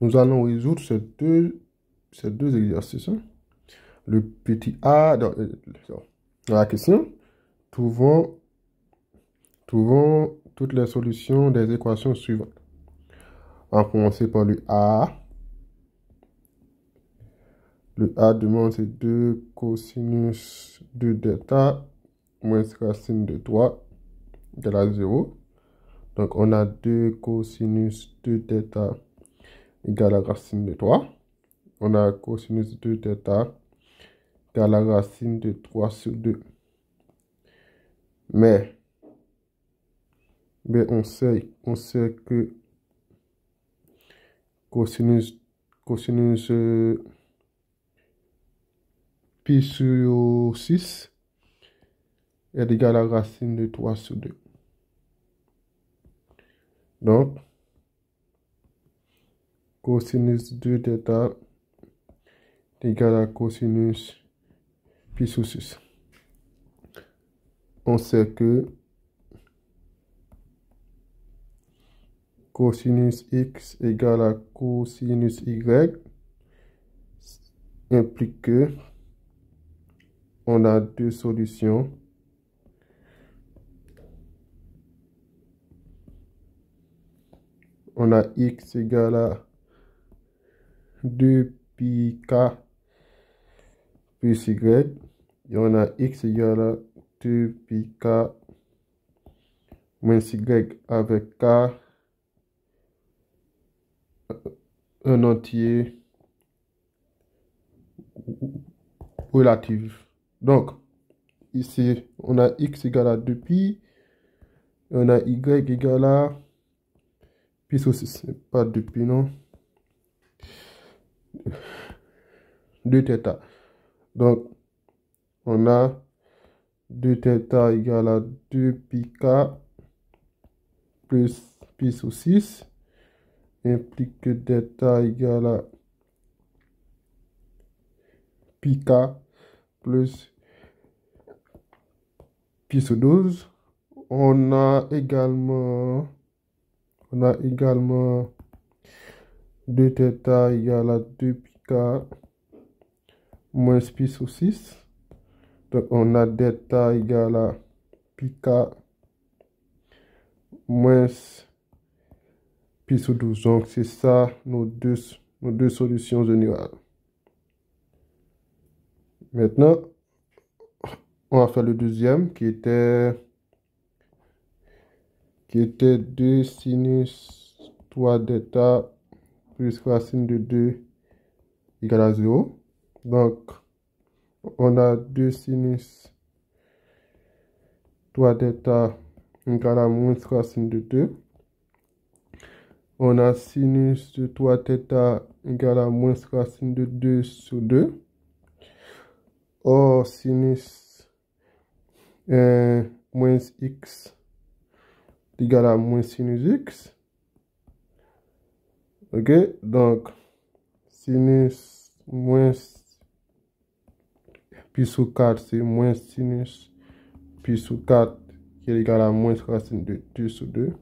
Nous allons résoudre ces deux exercices, hein. Le petit a dans la question, trouvons, trouvons toutes les solutions des équations suivantes. On va commencer par le a. Le a demande c'est 2 cosinus de delta moins racine de 3 égale à 0. Donc, on a 2 cosinus de delta égale à racine de 3. On a cosinus de delta égale à racine de 3 sur 2. Mais on sait que cosinus pi sur 6 est égal à racine de 3 sur 2. Donc, cosinus de delta est égal à cosinus pi sur 6. On sait que cosinus x égale à cosinus y implique que on a deux solutions. On a x égale à 2 pi k plus y. Et on a x égale à 2 pi k moins y avec k un entier relatif. Donc, ici, on a x égale à 2 pi. Et on a y égale à pi sur 6. Pas 2 pi, non. 2 θ. Donc, on a 2 θ égale à 2 pi k plus pi sur 6 implique que θ égale à pi k plus pi sur 12. On a également 2 θ égale à 2 pi k moins pi sur 6. Donc, on a θ égale à pi k moins pi sur 12. Donc, c'est ça nos deux solutions générales. Maintenant, on va faire le deuxième qui était 2 sinus 3 θ plus racine de 2 égale à 0. Donc, on a 2 sinus 3 θ égale à moins racine de 2. On a sinus de 3 θ égale à moins racine de 2 sur 2. Or, sinus moins x égale à moins sinus x. Ok, donc sinus moins pi sur 4, c'est moins sinus pi sur 4 qui est égal à moins racine de 2 sur 2.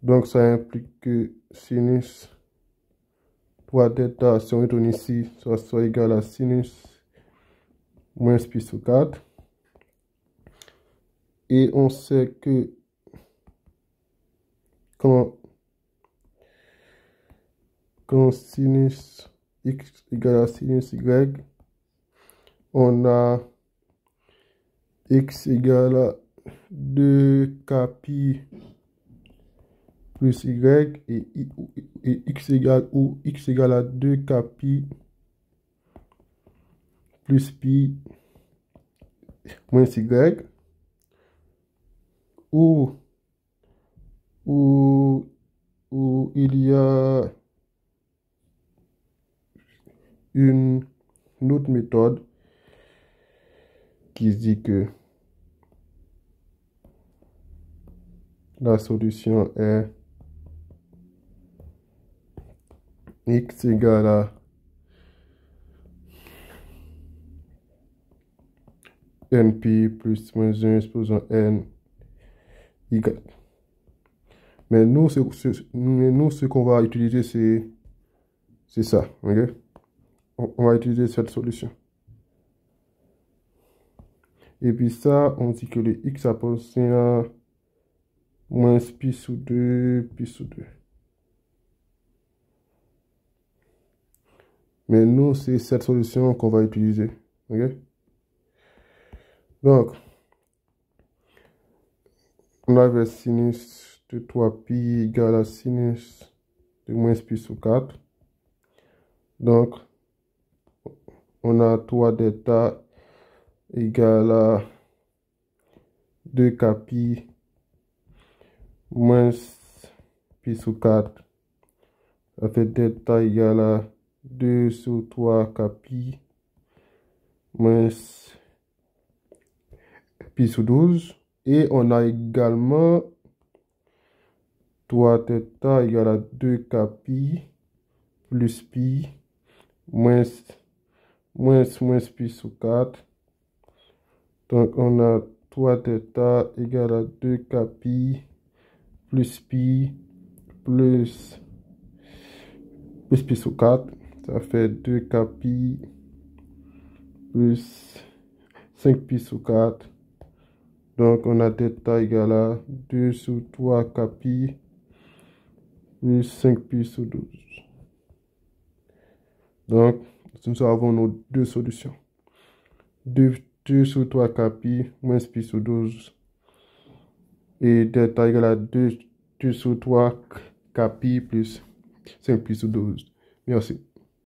Donc ça implique que sinus 3 θ, si on retourne ici, ça soit égal à sinus moins pi sur 4. Et on sait que quand sinus x égale à sinus y, on a x égale à 2k pi plus y et x égale à 2k pi plus pi moins y ou il y a une autre méthode qui dit que la solution est x égale à np plus moins 1 exposant n y. Mais nous, ce qu'on va utiliser, c'est ça. Ok? On va utiliser cette solution. Et puis ça, on dit que le x appartient à moins pi sous 2, pi sous 2. Mais nous, c'est cette solution qu'on va utiliser. Ok? Donc, on avait sinus de 3pi égale à sinus de moins pi sous 4. Donc, on a 3 delta égale à 2k pi moins pi sous 4. Ça fait delta égale à 2 sur 3k pi moins pi sous 12. Et on a également 3 delta égale à 2k pi plus pi moins pi sous 4. Donc, on a 3 delta égale à 2k pi plus pi plus pi sous 4. Ça fait 2k pi plus 5 pi sous 4. Donc, on a delta égale à 2 sur 3k pi plus 5 pi sous 12. Donc, nous avons nos deux solutions. 2 sur 3k pi moins pi sous 12. Et delta égale à 2 sur 3k pi plus 5 pi sous 12. Merci.